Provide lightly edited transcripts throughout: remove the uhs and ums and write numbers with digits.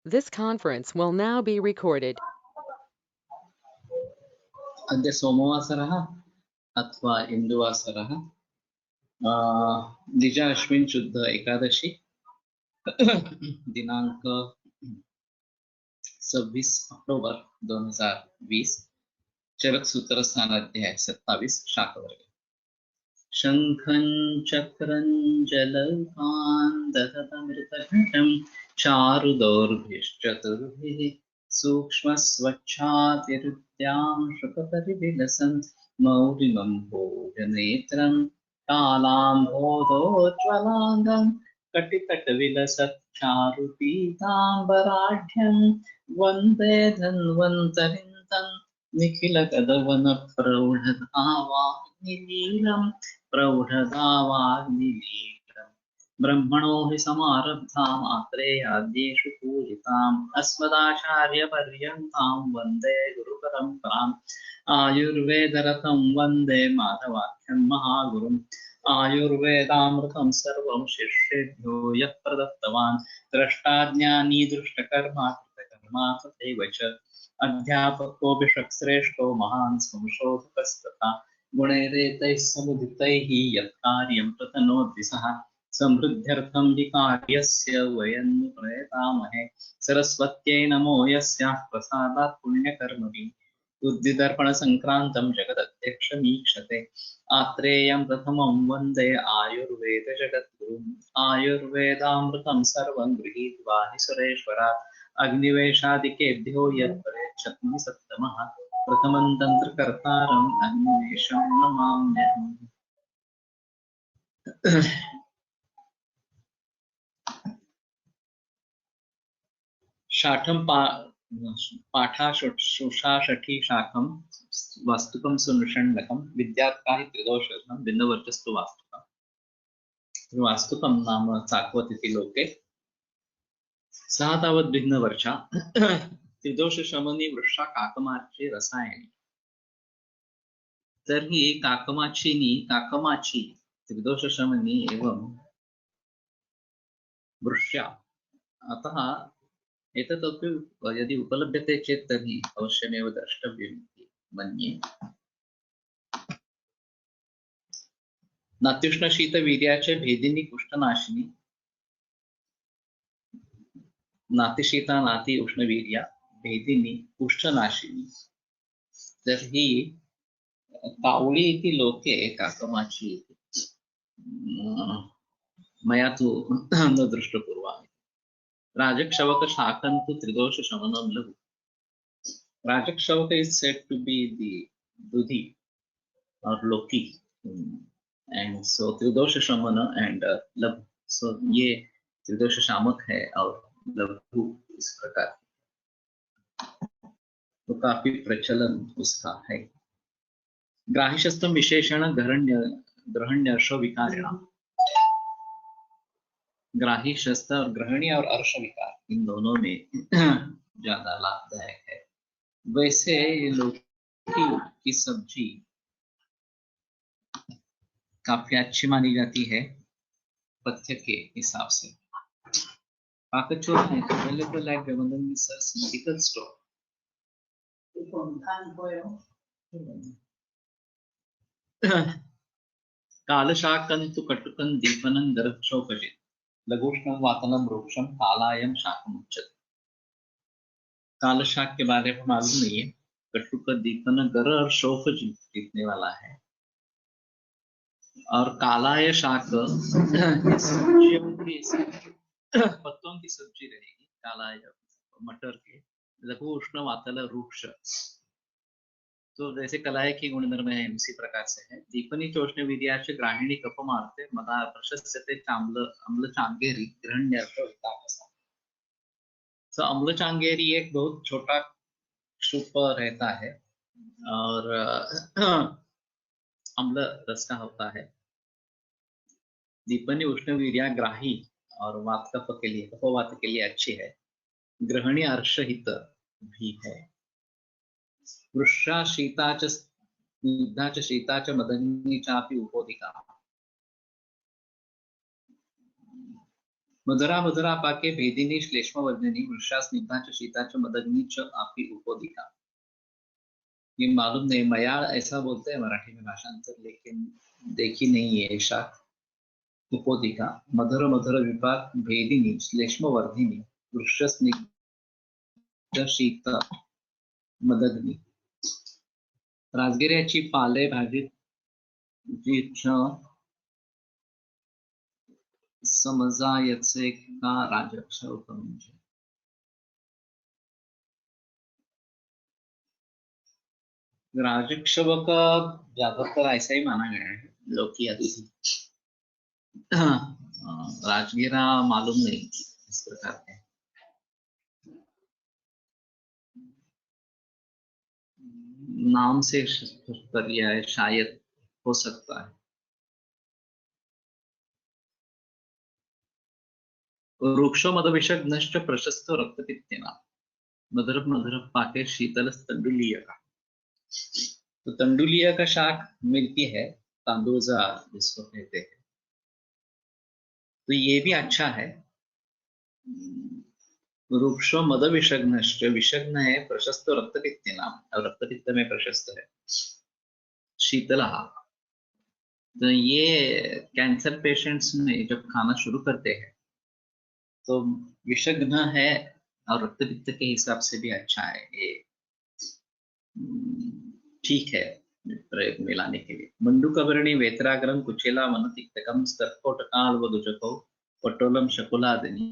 This conference will now be recorded. अद्य सोमवासरः अथवा इन्दुवासरः द्विज अश्विन शुद्ध एकादशी दिनांक 26 अक्टोबर 2020 चरक सूत्र स्थानाध्याय 27 शाकवर्ग शंखं चक्रं जलकान्दतमृतघटं चारुदौर्भिश्चतुर्भिः सूक्ष्मस्वच्छातिरुद्यां शुकपरिविलसन् मौलिमं भोजनेत्रं कालाम्भोधोज्ज्वलाङ्गं कटितटविलसत् चारुपीताम्बराढ्यं वन्दे धन्वन्तरिं तं निखिलगदवनप्रौढधावाग्निलीलम् प्रौढधावाग्निलीलम् ब्रह्मणो हि समारब्धा मात्रेयाद्येषु पूजिताम् अस्मदाचार्यपर्यन्तां वन्दे गुरुपरम्पराम् आयुर्वेदरतं वन्दे माधवाख्यं महागुरुम् आयुर्वेदामृतं सर्वं शिष्येभ्यो यः प्रदत्तवान् द्रष्टाज्ञानी दृष्टकर्मा कृतकर्मा तथैव च अध्यापको विषक्श्रेष्ठो महान् संशोधकस्तथा गुणैरेतैः समुदितैः यत्कार्यं प्रतनोद्विषः समृद्ध्यर्थं विकार्यस्य वयं प्रयतामहे सरस्वत्यै नमो यस्याः प्रसादात् पुण्यकर्मभिः बुद्धिदर्पणसङ्क्रान्तं जगदध्यक्षमीक्षते आत्रेयं प्रथमं वन्दे आयुर्वेदजगद्गुरुम् आयुर्वेदामृतं सर्वं गृहीत्वा हि सुरेश्वरात् अग्निवेशादिकेभ्यो यत्परेच्छत्मि सत्तमः प्रथमं तन्त्रकर्तारम् अग्निवेशं नमाम्यहम्। शाठं पाठाशुषाषठी शाखं वास्तुकं सुनृषण्डकं विद्यात्काहि त्रिदोषं भिन्नवर्चस्तु वास्तुकं वास्तुकं नाम चाकवत् इति लोके सः तावत् भिन्नवर्षा त्रिदोषशमनी वृक्षा काकमाची रसायनी तर्हि काकमाची त्रिदोषशमनी एवं वृक्षा अतः एतदपि यदि उपलभ्यते चेत् तर्हि अवश्यमेव द्रष्टव्यम् इति मन्ये। नात्युष्णशीतवीर्याच भेदिनी कुष्ठनाशिनी नातिशीता नाति उष्णवीर्या भेदिनी कुष्ठनाशिनी तर्हि कावळी इति लोके काकमाची मया तु न दृष्टपूर्वा। राजक्षवकशाकं तु त्रिदोषशमनं लघु। Rajakshawaka is said to be the Dudhi or Loki, and so Tridosha Shamana and Labhu. So ये त्रिदोष शामक है और लघु इस प्रकार तो काफी प्रचलन उसका है। ग्राहिशस्तम विशेषण ग्रहण्यर्ष विकारिणा ग्राही शस्त्र और ग्रहणी और अर्श विकार इन दोनों में ज्यादा लाभदायक है। वैसे लौकी की सब्जी काफी अच्छी मानी जाती है पथ्य के हिसाब से। पाकचोर है available at Government Research Medical Store. कालशाकं तु कटुकं दीपनं गर्भशोकजित् लघुष्णं वातनं वृक्षं कालायं शाकम् उच्यते। कालशाक के बारे में मालूम नहीं है। कटुक दीपन गर और शोफजित जीतने वाला है और कालाय शाक पत्तों की सब्जी रहेगी। कालाय मटर के लघु उष्ण वातल वृक्ष तो जैसे कलाय की गुणधर्म है उसी प्रकार से है। दीपनी चोष्ण वीर्याच ग्राहिणी कपमार्ते मदा प्रशस्यते अम्ल चांगेरी ग्रहण्यर्थ विकाकसा। तो अम्ल चांगेरी एक बहुत छोटा क्षुप रहता है और अम्ल रस का होता है। दीपनी उष्णवीर्या ग्राही और वात कफ के लिए कफवात के लिए अच्छी है। ग्रहणी अर्षहित भी है। वृषा शीता च स्निग्धा च शीता च मदनी चापि उपोदिका मधुरा मधुरा पाके भेदिनी श्लेष्मवर्धिनी वृषा स्निग्धा च शीता च मदग्नि च आपी उपोदिका। ये मालूम नहीं, मयाळ ऐसा बोलते हैं मराठी में भाषांतर, लेकिन देखी नहीं है ऐसा। उपोदिका मधुर मधुर विपाक भेदिनी श्लेष्मवर्धिनी वृक्ष स्निग्ध शीत मदग्नी। राजगिऱ्याची पालेभाजी जी समजायचे का राजक्षव म्हणजे। राजक्षव का ज्यादातर ऐसा ही माना गया है लौकी आदि से। राजगिरा मालूम नहीं इस प्रकार है। नाम से कर लिया है, शायद हो सकता है। वृक्षो मदविषग्नश्च प्रशस्त रक्तपित्तेना मधुर मधुर पाके शीतल तंडुलीय का। तो तंडुलिया का शाक मिलती है, तांदूजा जिसको कहते हैं, तो ये भी अच्छा है। वृक्षो मद विषग्नश्च, विषग्न है प्रशस्त रक्तपित्तेना, और रक्तपित्त में प्रशस्त है। शीतला, तो ये कैंसर पेशेंट्स में जब खाना शुरू करते हैं तो विषग्न है और रक्तपित्त के हिसाब से भी अच्छा है ये, ठीक है प्रयोग में लाने के लिए। मंडूकवर्णी वेत्राग्रम कुचेला वनतिक्तकम स्तर्कोटकाल वदुजको पटोलम शकुलादिनी।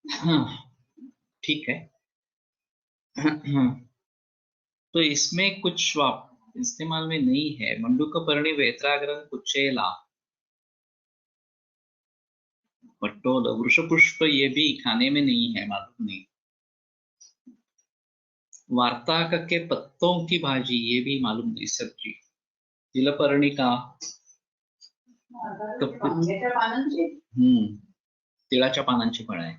हाँ, ठीक है। तो इसमें कुछ इस्तेमाल में नहीं है। मंडूकपर्णी वेत्राग्रम कुचेला पटोल वृषपुष्प, ये भी खाने में नहीं है, मालूम नहीं। वार्ताक के पत्तों की भाजी, ये भी मालूम नहीं सब्जी। तिलपर्णिका तिळाच्या पानांची फळ आहे।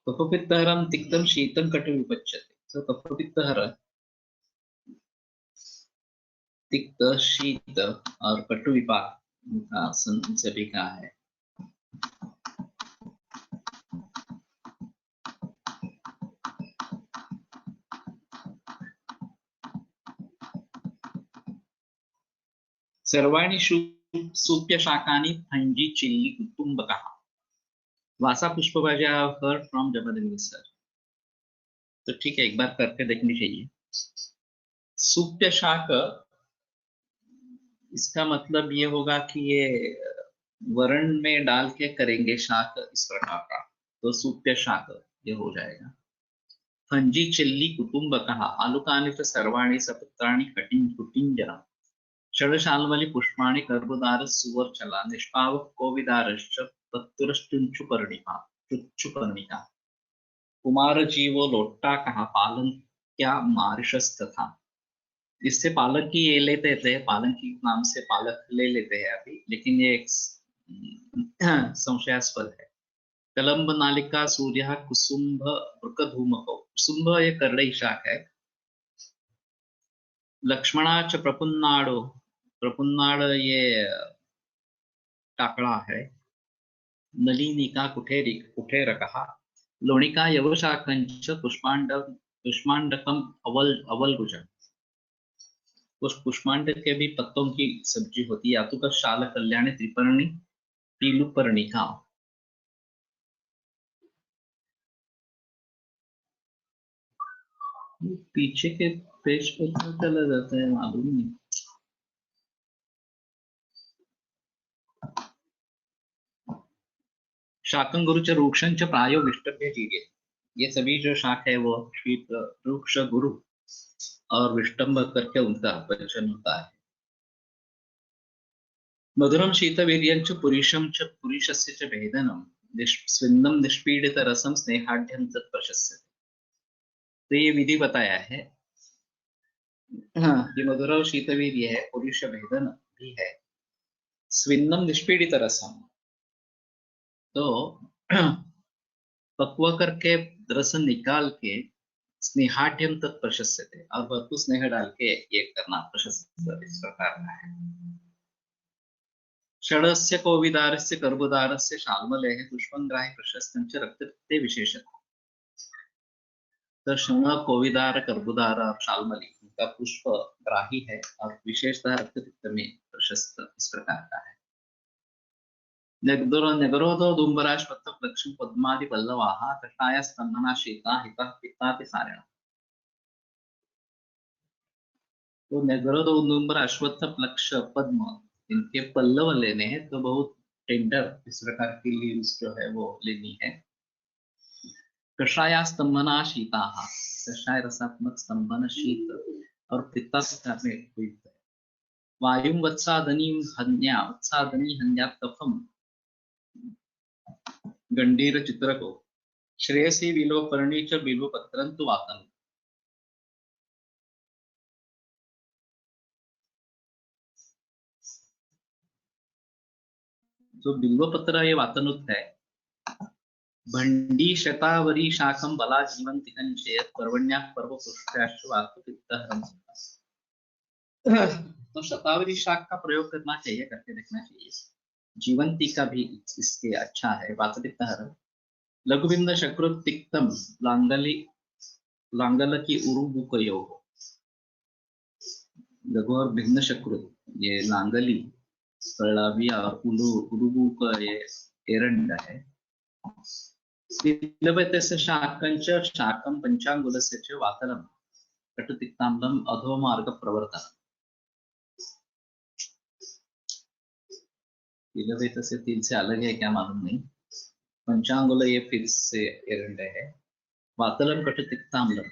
कफपित्तहरम तिक्तम शीतम कटु विपच्यते। तो कफपित्तहर तिक्त शीत और कटु विपाक का सभी का है। सर्वाणि सूप्य शाकानि फंजी चिल्ली कुटुंबकः। वासा पुष्पभाजी I have heard from Jamadagni sir. तो ठीक है, एक बार करके देखनी चाहिए। सूप्य शाक इसका मतलब ये होगा कि ये वर्ण में डाल के करेंगे शाक इस प्रकार का, तो सुप्य शाक ये हो जाएगा। फंजी चिल्ली कुटुंब कहा आलुकानि च सर्वाणि सपुत्राणि कुटिंजरा षडशाल्मलि पुष्पाणि कर्बुदार सुवर्चला निष्पावक कोविदारश्च पत्तुरश्चुंचुपर्णिका चुच्चुपर्णिका कुमार जीवो लोट्टा कहा पालन क्या मारिशस्तथा। इससे पालक की ये लेते थे, पालक की नाम से पालक ले लेते हैं अभी, लेकिन ये एक संशयास्पद है। कलंब नालिका सूर्य कुसुम्भ वृकधूमको, कुसुम्भ ये करड़ई शाक है। लक्ष्मणाच प्रपुन्नाडो, प्रपुन्नाड ये टाकड़ा है। नलिनिका कुठेरकः लोणिका यवशाकंच पुष्मांडकम अवलगुजम। उस पुष्पांड के भी पत्तों की सब्जी होती है। यातुका शाल कल्याणी त्रिपर्णी पीलुपर्णिका। पीछे के पेज पे क्यों चला जाता है मालूम नहीं। शाकं गुरु च रूक्षं च प्रायो विष्टभ्य जीवे। ये सभी जो शाक है वो रूक्ष गुरु और विष्टम्भ करके उनका वचन होता है। मधुरम शीतवीर्यं च पुरुषं च पुरुषस्य च भेदनम स्विन्नम निष्पीडित रसम स्नेहाढ्यं तत्प्रशस्यते। तो ये विधि बताया है। हाँ, ये मधुर शीतवीर्य है, पुरुष भेदन भी है, स्विन्नम निष्पीडित रसम, तो पक्व करके रस निकाल के स्नेहाढ्यम तत्प्रशस्यते, और भरपूर स्नेह डाल के ये करना प्रशस्त इस प्रकार का है। षडस्य कोविदारस्य कर्बुदारस्य शाल्मलेः पुष्पंग्राहि प्रशस्तंच रक्तपित्ते विशेषतः। तो शण कोविदार कर्बुदार और शाल्मली का पुष्प ग्राही है और विशेषतः रक्तपित्त में प्रशस्त इस प्रकार का है। नगरोदो दुम्बराश्वत्थ लक्ष्मी पद्मादि पल्लवाः कषाय स्पंदना शीता हिता पित्ताति सारिणः। तो नगरोदो दुम्बर अश्वत्थ प्लक्ष पद्म इनके पल्लव लेने हैं, तो बहुत टेंडर इस प्रकार की लीव्स जो है वो लेनी है। कषाया स्तंभना शीता, कषाय रसात्मक स्तंभन शीत और पित्ता में उपयुक्त है। वायुं वत्सादनी हन्या तपम गंडीर चित्रको श्रेयसी बिलो पर्णी च बिलो पत्रंतु वातन। जो बिल्व पत्र ये वातनुत है। भंडी शतावरी शाखम बला जीवंतिकं चेत पर्वण्या पर्व पुष्टाश्वात पित्तहरम। तो शतावरी शाख का प्रयोग करना चाहिए, करके देखना चाहिए। जीवंती का भी इसके अच्छा है। वातपित्तहरम लघुबिंद शकृत तिक्तम लांगल की उरुबुकयो। लघु और भिन्न शकृत ये लांगली कलावी और उरुबुक ये एरंड है। तिलवतस्य शाकंच शाकं पंचांगुलस्य च वातरम कटुतिक्ताम्लम अधोमार्ग प्रवर्तन। तिलवेत से तिल से अलग है क्या मालूम नहीं। पंचांगुल ये फिर से एरंड है। वातलम कटुतिक्ताम्लम,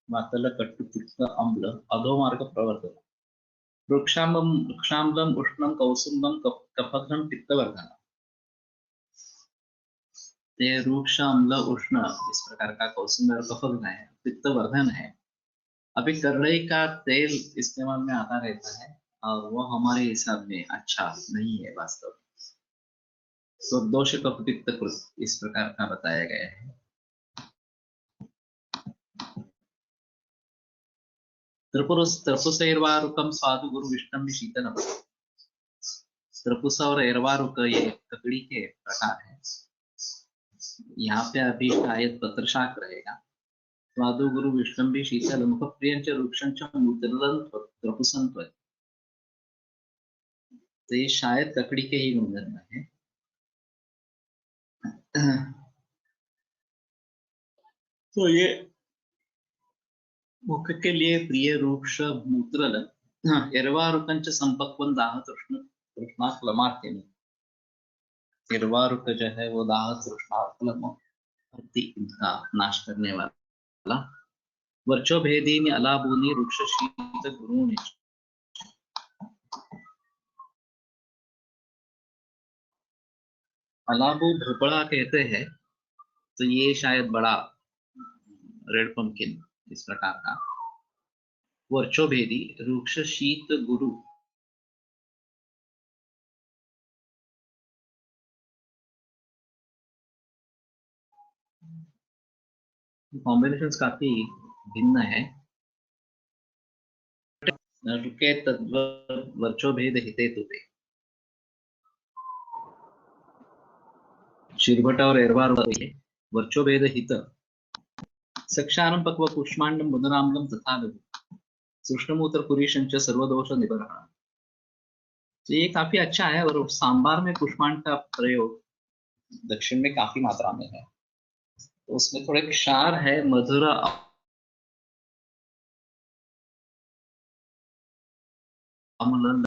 वातल कटुतिक्त अम्ल अधोमार्ग प्रवर्तन। वृक्षाम्लम उष्णम कौसुम्बम कफघ्न पित्तवर्धन। ये रूक्ष अम्ल उष्ण इस प्रकार का कौसुम्ब और कफघ्न है, पित्तवर्धन है। अभी करड़ई का तेल इस्तेमाल में आता रहता है और वो हमारे हिसाब में अच्छा नहीं है वास्तव में। तो दोष कफ पित्त कृत इस प्रकार का बताया गया है। त्रपुसैर्वारुकम स्वादु गुरु विष्णु शीतलम। त्रपुस और एरवारुक ये ककड़ी के प्रकार है। यहाँ पे अभी शायद पत्रशाक रहेगा। स्वादु गुरु विष्णु शीतल मुख प्रियंच रूक्षंच त्रपुसंत्व। तो ये शायद ककड़ी के ही गुणधर्म है। तो ये मुख के लिए प्रिय रूक्ष मूत्रल एर्वारुकंच संपक्वं दाह तृष्णा क्लमार्तिनी। एर्वारुक जो है वो दाह तृष्णा क्लम का नाश करने वाला। वर्चो भेदीनि अलाबूनि रुक्ष शीत गुरुनि। अलाबू भोपड़ा कहते हैं, तो ये शायद बड़ा रेड पंपकिन इस प्रकार का। वर्चो भेदी रुक्ष शीत गुरु। कॉम्बिनेशंस काफी भिन्न है। रुके तद्वत् वर्चो भेद हिते तुते। शिरभट और एरवार वर्चो भेद हित। सक्षारं पक्व कुष्मांडं मुदनाम्लं तथा लघु। सूक्ष्मूत्र पुरीशंच सर्वदोष निबरः। तो ये काफी अच्छा है। और सांबार में कुष्मांड का प्रयोग दक्षिण में काफी मात्रा में है, तो उसमें थोड़े क्षार है, मधुर अम्ल।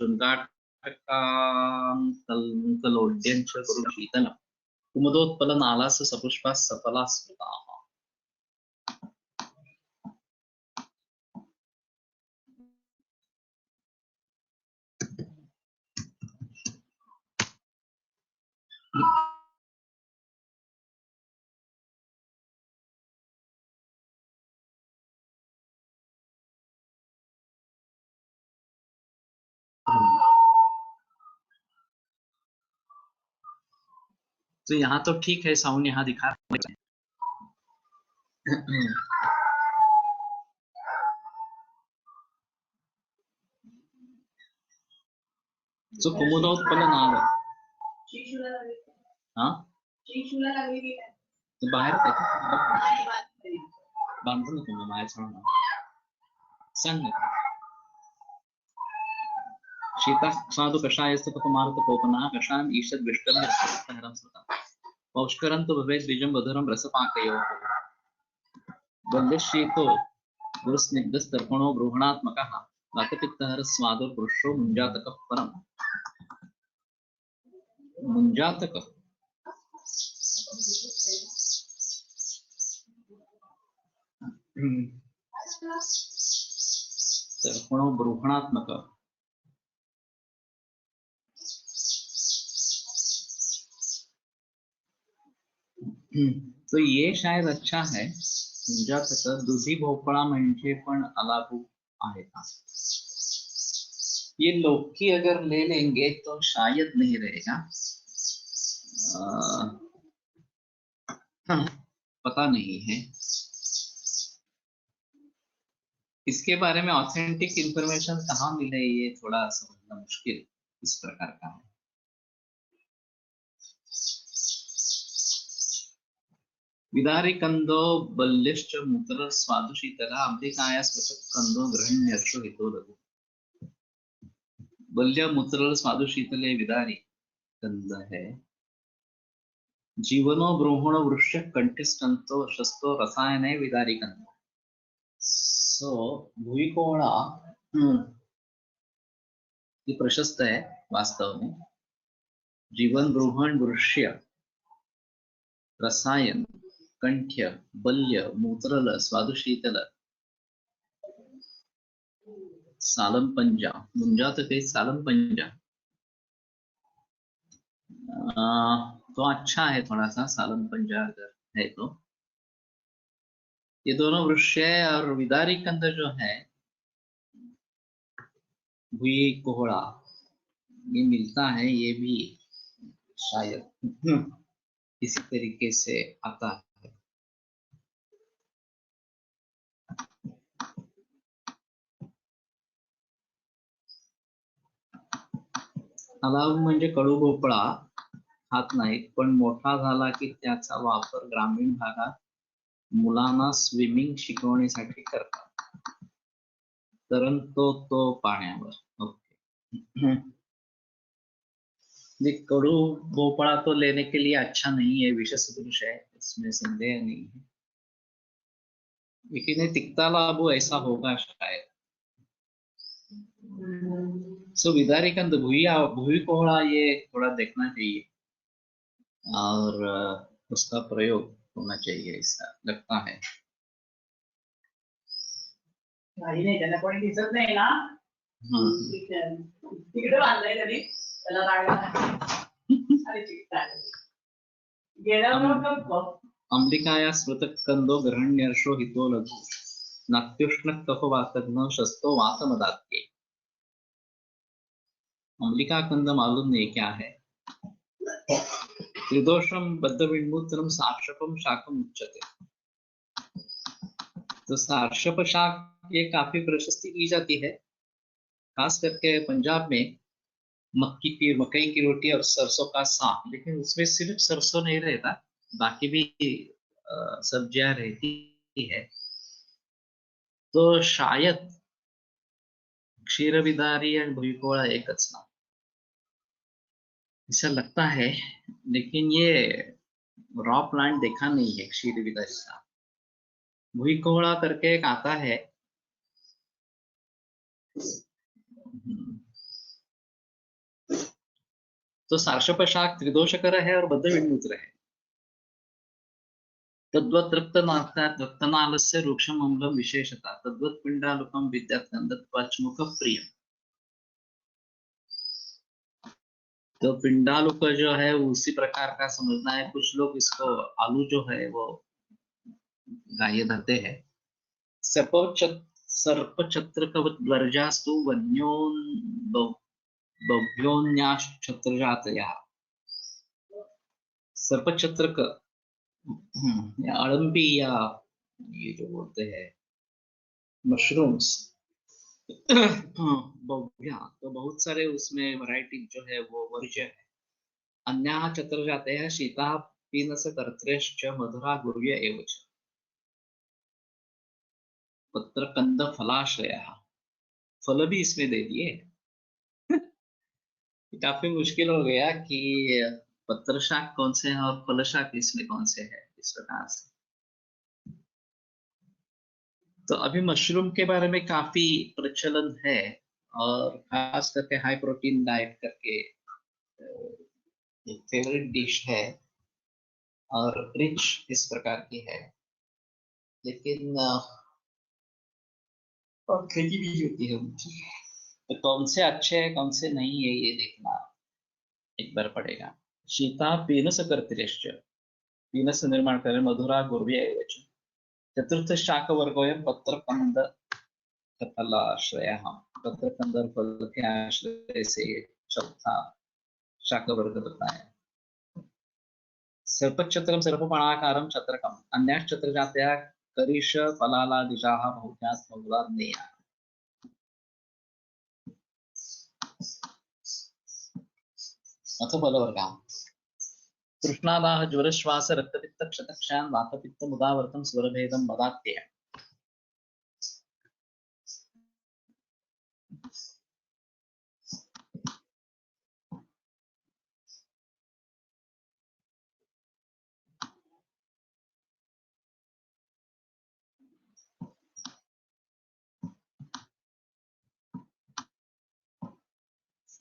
शृंगाटकांकलोड्यंच गुरुशीतलम्। कुमुदोत्पलनालास सपुष्पाः सफलाः स्मृताः। तो यहाँ तो ठीक है, साउंड यहाँ दिखा रहा है। तो कुमुदोत्पलनाल, हाँ तो बाहेर बांधू नको मग बाहेर सांग ना। शीता साधु कषायस्य पतमार्थ कोपनः कषायम् ईषद् विष्टम् हरं स्मृतम्। पौष्करं तु भवेत् बीजं मधुरं रसपाकयोः। बन्धशीतो गुरुस्निग्धस्तर्पणो बृहणात्मकः। वातपित्तहरस्वादुर्पुरुषो मुञ्जातकः परम्। मुञ्जातक तर्पणो बृहणात्मक। तो ये शायद अच्छा है। मुंजातक दुधी भोपळा म्हणजे पण अलाभू आहे का? ये लौकी अगर ले लेंगे तो शायद नहीं रहेगा। पता नहीं है, इसके बारे में ऑथेंटिक इंफॉर्मेशन कहाँ मिले ये थोड़ा समझना मुश्किल इस प्रकार का है। विदारी कंदो बल्लिश्च मूत्र स्वादु शीतला अम्बिकाया स्वचक कंदो गृहण्यर्षो हितो लघु। बल्य मूत्रल स्वादु शीतले विदारी कंद है। जीवनो ब्रूहण वृक्ष कंठिस्तंतो शस्तो रसायने विदारी कंद। सो भुईकोहळा ये प्रशस्त है वास्तव में। जीवन ब्रूहण वृक्ष रसायन कंठ्य बल्य मूत्रल स्वादुशीतल सालम पंजा मुंजा तो कहीं सालम पंजा तो अच्छा है थोड़ा सा सालम पंजा अगर है तो। ये दोनों वृक्ष है और विदारी कंद जो है भुई कोहड़ा ये मिलता है, ये भी शायद इसी तरीके से आता है। अलाव म्हणजे कडू भोपळा खात नाहीत, पण मोठा झाला की त्याचा वापर ग्रामीण भागात मुलांना स्विमिंग शिकवण्यासाठी करतात। तरंतो तो पाण्यावर। ओके। कडू भोपळा तो लेने के लिए अच्छा नहीं है, विष सदृश है, इसमें संदेह नहीं है, लेकिन ये तिक्ता लाभो ऐसा होगा शायद। सो विदारी कंद भुई कोहड़ा ये थोड़ा देखना चाहिए और उसका प्रयोग होना चाहिए ऐसा लगता है। नाही त्याला कोणी दिसत नाही ना तिकडे बांधलंय तरी त्याला अरे अंबिकाया स्मृत कंदो ग्रहण्यर्षो हितो लघु नात्युष्ण कफवातघ्न शस्तो वातमदात्ये। अंबिका कंद मालूम नहीं क्या है। त्रिदोषम बद्धविन्मूत्रम सार्षपम शाकम उच्यते। तो सार्षप शाक ये काफी प्रशस्ति की जाती है, खास करके पंजाब में मकई की रोटी और सरसों का साग, लेकिन उसमें सिर्फ सरसों नहीं रहता, बाकी भी सब्जियां रहती है। तो शायद क्षीर विदारी और भुईकोहड़ा एकच ना, ऐसा लगता है, लेकिन ये रॉ प्लांट देखा नहीं है क्षीर विदारी का। भुईकोहड़ा करके एक आता है, तो सार्षप शाक त्रिदोषकर है और बद्धविन्मूत्र है। तद्वत् रक्तनालस्य रूक्षम अम्लं विशेषता तद्वत् पिंडालुकम विद्यात् गंधत्वाच्मुख प्रियम। तो पिंडालुक जो है उसी प्रकार का समझना है। कुछ लोग इसको आलू जो है वो गाये धरते हैं। सर्पछत्र वर्जास्तु भव्योन्याश्छत्रजातयः। सर्पछत्र या अड़म्बी या ये जो बोलते हैं मशरूम्स भव्या, तो बहुत सारे उसमें वैरायटी जो है वो वर्ज्य है। अन्याः चत्र जाते हैं शीता पीनस कर्त्रेश्च मधुरा गुर्व्य एवच। पत्र कंद फलाश्रय, फल भी इसमें दे दिए। काफी मुश्किल हो गया कि पत्र शाक कौन से हैं और फल शाक इसमें कौन से है, इस प्रकार से। तो अभी मशरूम के बारे में काफी प्रचलन है और खास करके हाई प्रोटीन डाइट करके एक फेवरेट डिश है और रिच इस प्रकार की है, लेकिन और खेती भी होती है उनकी। तो कौन से अच्छे हैं कौन से नहीं है ये देखना एक बार पड़ेगा। शीता पीनस कर्तिरेश्च, पीनस निर्माण करें मधुरा गुर्व्य एवच। चतुर्थ शाक वर्गोयम पत्रकंद फलाश्रयः, पत्रकंद और फल के आश्रय से चौथा शाक वर्ग बताया। सर्पच्छत्रम सर्पपणाकारम छत्रकम अन्याश्च छत्रजातयः करीश फलालादिजाः बहुज्ञात बहुलाद्नेया। अथ फलवर्गः तृष्णादाह ज्वरश्वास रक्तपित्त क्षतक्षान वातपित्त मुदावर्तम स्वरभेदम मदात्य।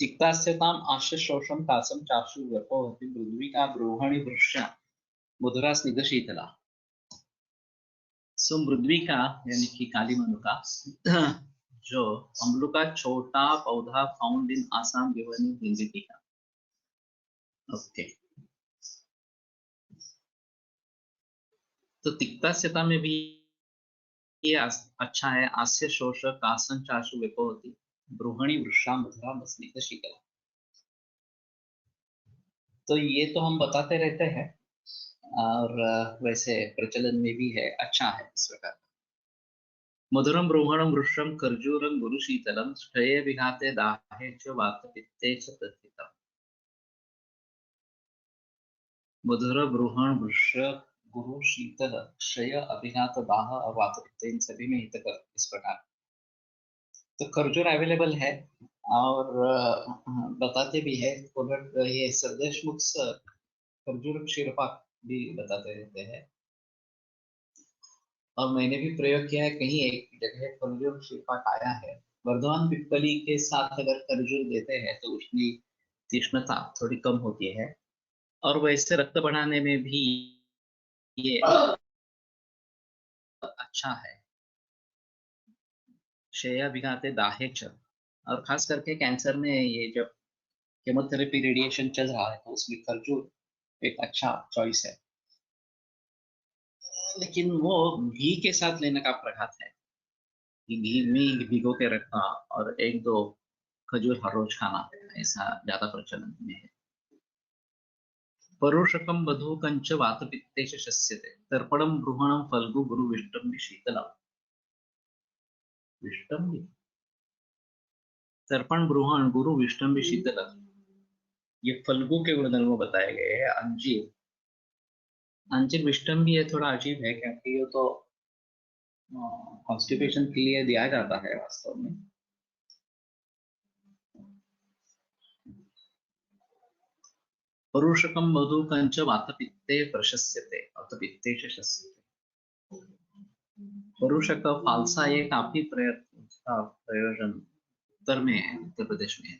तिक्तास्यताम् आश्य शोषम कासम चाशु व्यपोहति मृद्विका ब्रूहणि वृष्या मधुरा स्निग्ध शीतला। सो मृद्विका यानी कि काली मनुका जो अम्लू का छोटा पौधा found in Assam given Hindi का। ओके, तो तिक्तास्यता में भी ये अच्छा है। आस्य शोष कासन चाशु विपोहति ब्रूहणी वृषा मधुरा स्निग्ध शीतला। तो ये तो हम बताते रहते हैं और वैसे प्रचलन में भी है, अच्छा है इस प्रकार। मधुरम ब्रूहणम वृषम खर्जूरम गुरु शीतलम क्षय विघाते दाहे च वात पित्ते च तथितम। मधुर ब्रूहण वृक्ष गुरु शीतल क्षय अभिघात दाह और वात पित्त, इन सभी में हितकर इस प्रकार। तो खर्जूर अवेलेबल है और बताते भी है। ये सरदेश मुख खर्जूर क्षीरपाक भी बताते रहते हैं और मैंने भी प्रयोग किया है। कहीं एक जगह खर्जूर क्षीरपाक आया है। वर्धमान पिप्पली के साथ अगर खर्जूर देते हैं तो उसकी तीक्ष्णता थोड़ी कम होती है और वैसे रक्त बढ़ाने में भी ये अच्छा है। शया भिगाते दाहे च, और खास करके कैंसर में ये जब केमोथेरेपी रेडिएशन चल रहा है तो उसमें खर्जूर एक अच्छा चॉइस है। लेकिन वो घी के साथ लेने का प्रघात है कि घी में भिगो के रखना और एक दो खजूर हर रोज खाना, ऐसा ज्यादा प्रचलन में है। परुषकम बधु कंच वात पित्तेश शस्यते तर्पणम ब्रूहणम फल्गु गुरु विष्टम शीतला। विष्टम तर्पण ब्रूहण गुरु विष्टम शीतला, ये फल्गु के गुणधर्म बताए गए हैं। अंजीर, अंजीर विष्टम भी है, थोड़ा अजीब है क्योंकि ये तो कॉन्स्टिपेशन के लिए दिया जाता है वास्तव में। परुषकम मधु कंच वातपित्ते प्रशस्यते वातपित्ते शस्यते। परुषक फालसा ये काफी प्रयोजन उत्तर में है, उत्तर प्रदेश में है।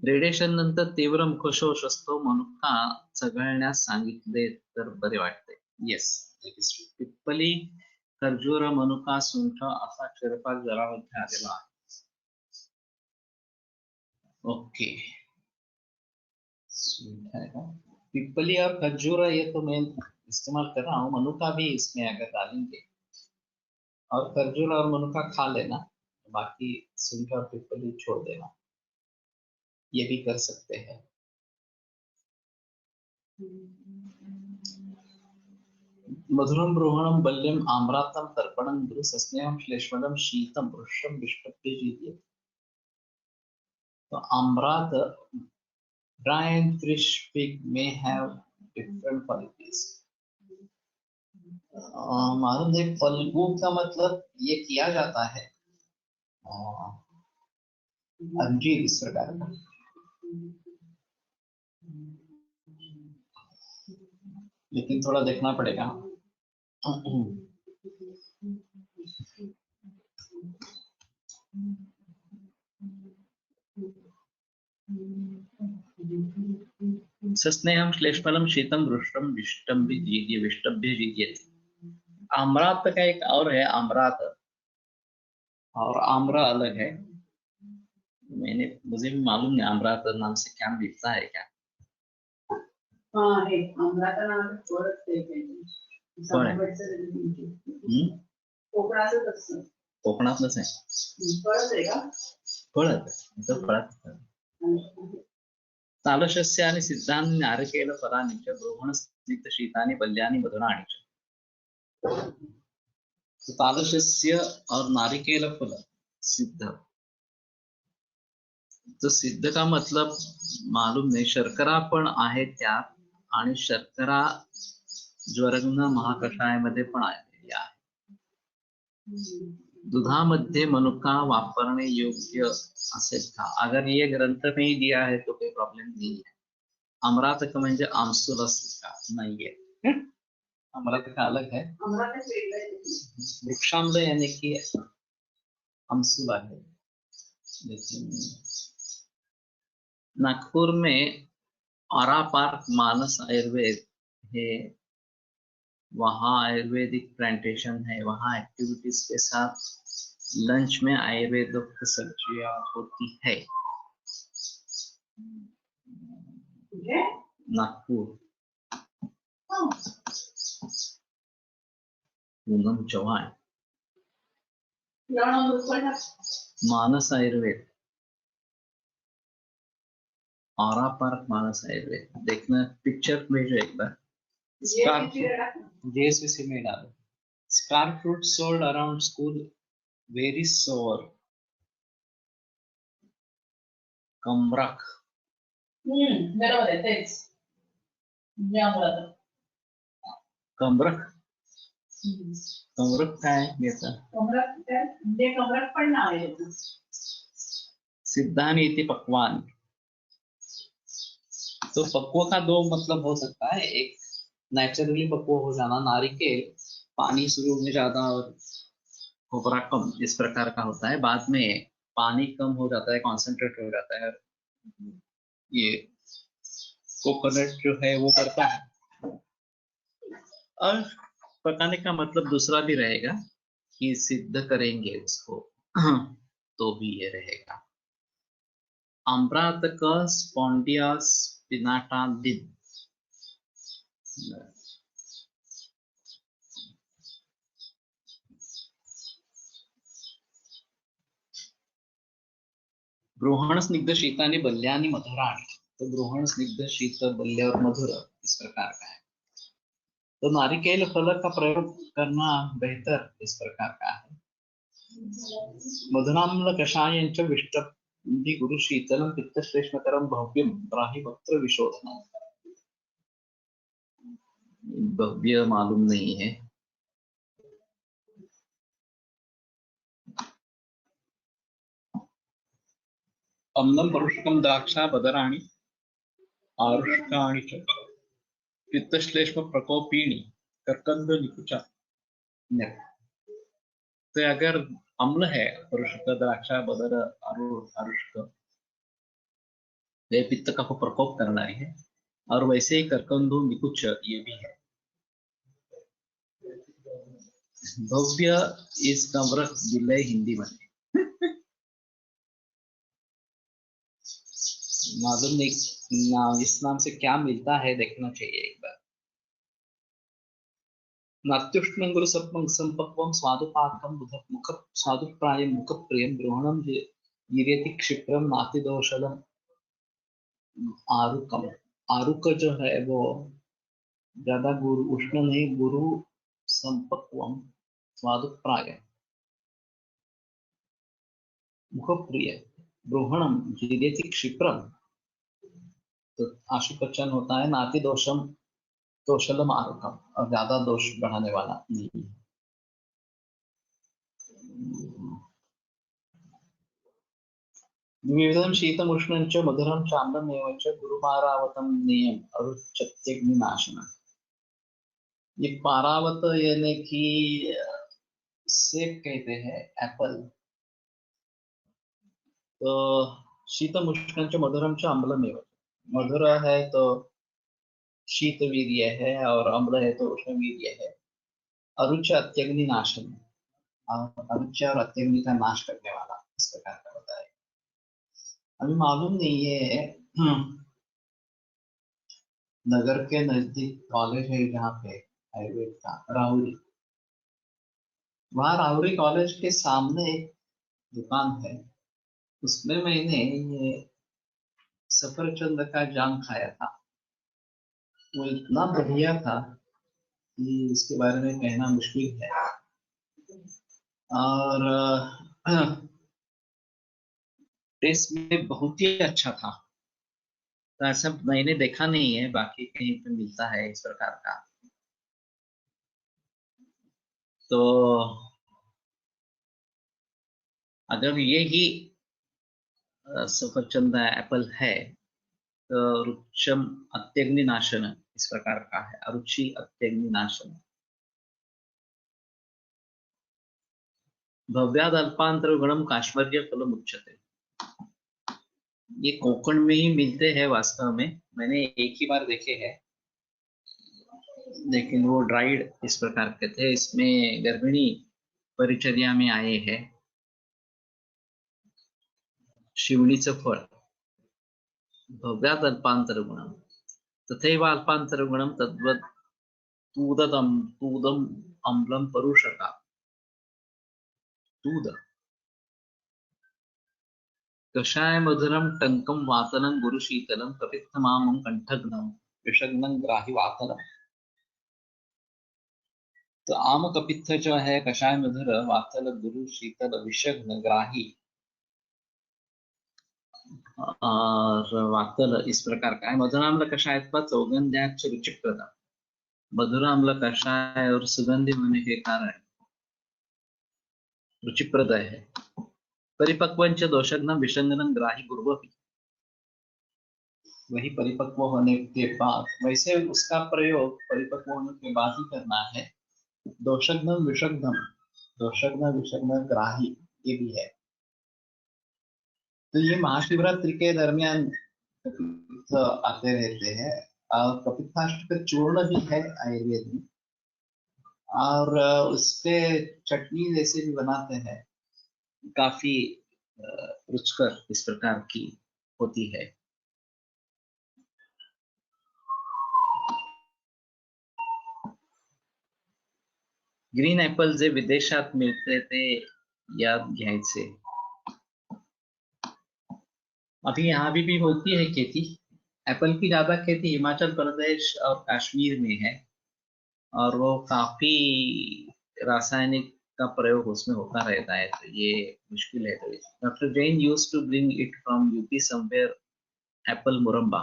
रेडिएशन नंतर तीव्र मुखशोष असतो, मनुका चघळण्यास सांगितले तर बरे वाटते। येस, पिप्पली, खर्जूर, मनुका, सुंठ असा क्षीरपाक जरामध्ये आलेला आहे। ओके, पिप्पली और खजूर ये तो मैं इस्तेमाल कर रहा हूँ। मनुका भी इसमें अगर डालेंगे और खजूर और मनुका खा लेना, बाकी सुंठ और पिप्पली छोड़ देना, ये भी कर सकते हैं। मधुरम ब्रूहणम बल्यम आम्रातम तर्पणम गुरुसस्नेहम श्लेष्मलम शीतम वृक्षम विष्टभ्य। तो आम्रात, dry and fresh fig may have different qualities. मालूम है फल्गु का मतलब ये किया जाता है अंजीर इस प्रकार का। लेकिन थोड़ा देखना पड़ेगा। सस्नेहम श्लेष्मलम शीतम वृष्टम विष्टम बीजीय विष्टभ्य जीजिए। आम्रात का एक और है, आम्रात और आम्रा अलग है। मुझे भी मालूम नहीं आम्रात नाम से क्या मिलता है क्या। हाँ है, आम्रात नाम कोकणातच असतं। कोकणातलंच आहे। कळत आहे का? कळत तालशस्य आणि सिद्धांनी नारकेल फलानि च ब्रूहण स्निग्ध शीतानि बल्यानि मधुराणि च। तो तालशस्य और नारिकेल फल सिद्ध, तो सिद्ध का मतलब मालूम नहीं। शर्करा पण आहे त्यात आणि शर्करा ज्वरग्न महाकषायामध्ये पण आलेली आहे। दुधामध्ये मनुका वापरणे योग्य असेल का? अगर ये ग्रंथ में ही दिया है तो कोई प्रॉब्लम नहीं है। अमरात का म्हणजे आमसूल का नहीं है। अमरात का अलग है, वृक्षाम्ल यानी कि आमसूल है। लेकिन नागपुर में औरा पार्क मानस आयुर्वेद है, वहाँ आयुर्वेदिक प्लांटेशन है, वहाँ एक्टिविटीज के साथ लंच में आयुर्वेदिक सब्जियां होती है। कुठे? नागपुर हो. पूनम चौहान, पुराण अमृतसर. मानस आयुर्वेद, औरा पार्क मानस आयुर्वेद। देखना, पिक्चर भेजो एक बार। JSVC में डालो। Star fruit sold around school very सोर। कमरक, बरोबर आहे तेच. म्हणजे अमृत. कमरक, कमरक काय आहे याचा? कमरक काय? म्हणजे कमरक पण नाव आहे त्याचं. सिद्धांत इति पकवान। तो पक्व का दो मतलब हो सकता है, एक नेचुरली पक्व हो जाना, नारिकेल पानी शुरू में ज्यादा और खोपरा कम, इस प्रकार का होता है। बाद में पानी कम हो जाता है, कॉन्सेंट्रेट हो जाता है, ये कोकोनट जो है वो करता है। और पकाने का मतलब दूसरा भी रहेगा कि सिद्ध करेंगे उसको तो भी ये रहेगा। अम्ब्रातकस स्पॉन्डियास पिनाटा दिन। ब्रूहण स्निग्ध शीतानि बल्यानि मधुराणि। तो ब्रूहण स्निग्ध शीत बल्य और मधुर इस प्रकार का है। तो नारिकेल फल का प्रयोग करना बेहतर इस प्रकार का है। मधुनाम्ल कषायंच विष्ट गुरु शीतलम पित्त श्लेष्मकरम भव्यम ब्राहि वक्त्र विशोधनम। भव्य मालूम नहीं है। अम्लं परुषकम द्राक्षा बदराणि आरुष्काणि च पित्तश्लेष्म प्रकोपिणी कर्कंद निकुचा। तो अगर अम्ल है, परुषक, द्राक्षा, बदर, आरुष्क, ये पित्त का प्रकोप करना है। और वैसे ही कर्कंदु निकुच ये भी है। भव्य इस कमरक दिल्ली हिंदी में मालूम नहीं इस नाम से क्या मिलता है, देखना चाहिए एक बार। नात्युष्णंगुरु संपक्वम स्वादुपाकम मुख स्वादुप्राय मुख प्रियम ग्रहणम वीर्यति क्षिप्रम नातिदोषलम आरुकम। आरुक जो है वो ज्यादा गुरु उष्ण नहीं, गुरु संपक्वम स्वादुप्राय मुख प्रिय ब्रूहणम वीर्यति क्षिप्रम, तो आशुपचन होता है। नाति दोषम दोषलम आरुकम, और ज्यादा दोष बढ़ाने वाला नहीं है। विविधम शीतम उष्णं च मधुरम चाम्रम एवं च गुरुपारावतम नियम अरुच्यत्यग्निनाशन। ये पारावत यानी कि सेब कहते हैं, एप्पल। तो शीतम उष्णं च मधुरम च अम्लम एवं, मधुर है तो शीत वीर्य है, और अम्ल है तो उष्ण वीर्य है। अरुच्य अत्यग्निनाशन, अरुच्य और अत्यग्नि का नाश करने वाला, इस प्रकार का होता है। अभी मालूम नहीं है। नगर के नजदीक कॉलेज है जहाँ पे आयुर्वेद का, राहुरी। वहाँ राहुरी कॉलेज के सामने एक दुकान है, उसमें मैंने ये सफरचंद का जाम खाया था। वो इतना बढ़िया था कि इसके बारे में कहना मुश्किल है। और टेस्ट में बहुत ही अच्छा था। तो ऐसा मैंने देखा नहीं है, बाकी कहीं पे मिलता है इस प्रकार का। तो अगर ये ही सफरचंद एप्पल है तो रुचम अत्यग्निनाशन इस प्रकार का है, अरुचि अत्यग्निनाशन। भव्याद अल्पांतर गुणम काश्मर्य फलम उच्यते। ये कोकण में ही मिलते हैं वास्तव में, मैंने एक ही बार देखे हैं, लेकिन वो ड्राइड इस प्रकार के थे। इसमें गर्भिणी परिचर्या में आए हैं। शिवणीचं फळ भव्यात अल्पांतरगुणम तथैव अल्पांतरगुणम तद्वत् तूदम अम्लम परुषका तूद कषाय मधुरम टंकम वातनं गुरुशीतलम कपित्थमामं कंठग्नम विषग्नं ग्राहि वातनम। तो आम कपित्थ जो है कषाय मधुर वातल गुरु शीतल विषग्न ग्राही और वातल इस प्रकार का है। मधुराम्ल कषाय सौगंध्याक्ष रुचिप्रद, मधुराम्ल कषाय और सुगंधी होने के कारण रुचिप्रद है। परिपक्वंच दोषग्न विषंगन ग्राही गुरुवपि, वही परिपक्व होने के बाद, वैसे उसका प्रयोग परिपक्व होने के बाद ही करना है। दोषग्न विषग्न ग्राही ये भी है। तो ये महाशिवरात्रि के दरमियान आते रहते हैं। और कपित्थाष्टक चूर्ण भी है आयुर्वेद में, और उससे चटनी जैसे भी बनाते हैं, काफी रुचकर इस प्रकार की होती है। ग्रीन ऍपल जे विदेशात मिळते ते याद घ्यायचे। अभी यहाँ भी होती है खेती, एप्पल की ज्यादा खेती हिमाचल प्रदेश और कश्मीर में है, और वो काफी रासायनिक का प्रयोग उसमें होता रहता है, तो ये मुश्किल है। तो doctor Jain used to bring it from UP somewhere, apple मुरंबा।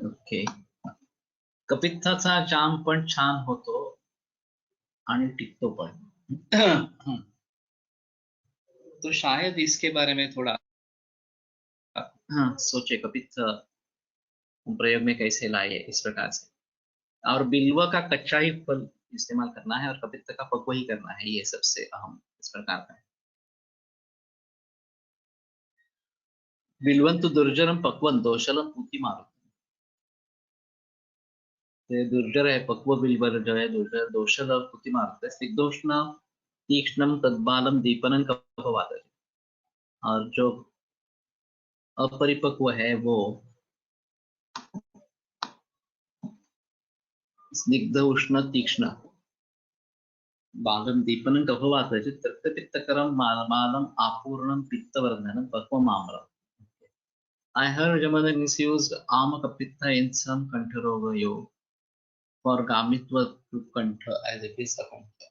ओके, कपित्थाचा जाम पण छान होतो आणि टिकतो पण। तो शायद इसके बारे में थोड़ा सोचे, कपित्थ प्रयोग में कैसे लाए इस प्रकार से। और बिल्व का कच्चा ही फल इस्तेमाल करना है और कपित्थ का पक्व ही करना है, ये सबसे अहम इस प्रकार का है। बिल्वंतु दुर्जरम पक्वन दोषलम पूति मारो, दुर्जर है पक्व बिल्वर जो है दुर्जर, दोषल और पूति मारते स्निग्धोष्ण तीक्ष्णम तद्बालम दीपनन कपवाद, और जो अपरिपक्व है वो स्निग्ध उष्ण तीक्ष्ण, बालम दीपनं कफवातः रक्तपित्तकरं मालम आपूर्णं पित्तवर्धनं पक्वमाम्रम्। I heard Jamadan is used Amakapitta in some Kantaroga yoga for Gamitva to Kantha as it is a Kantha।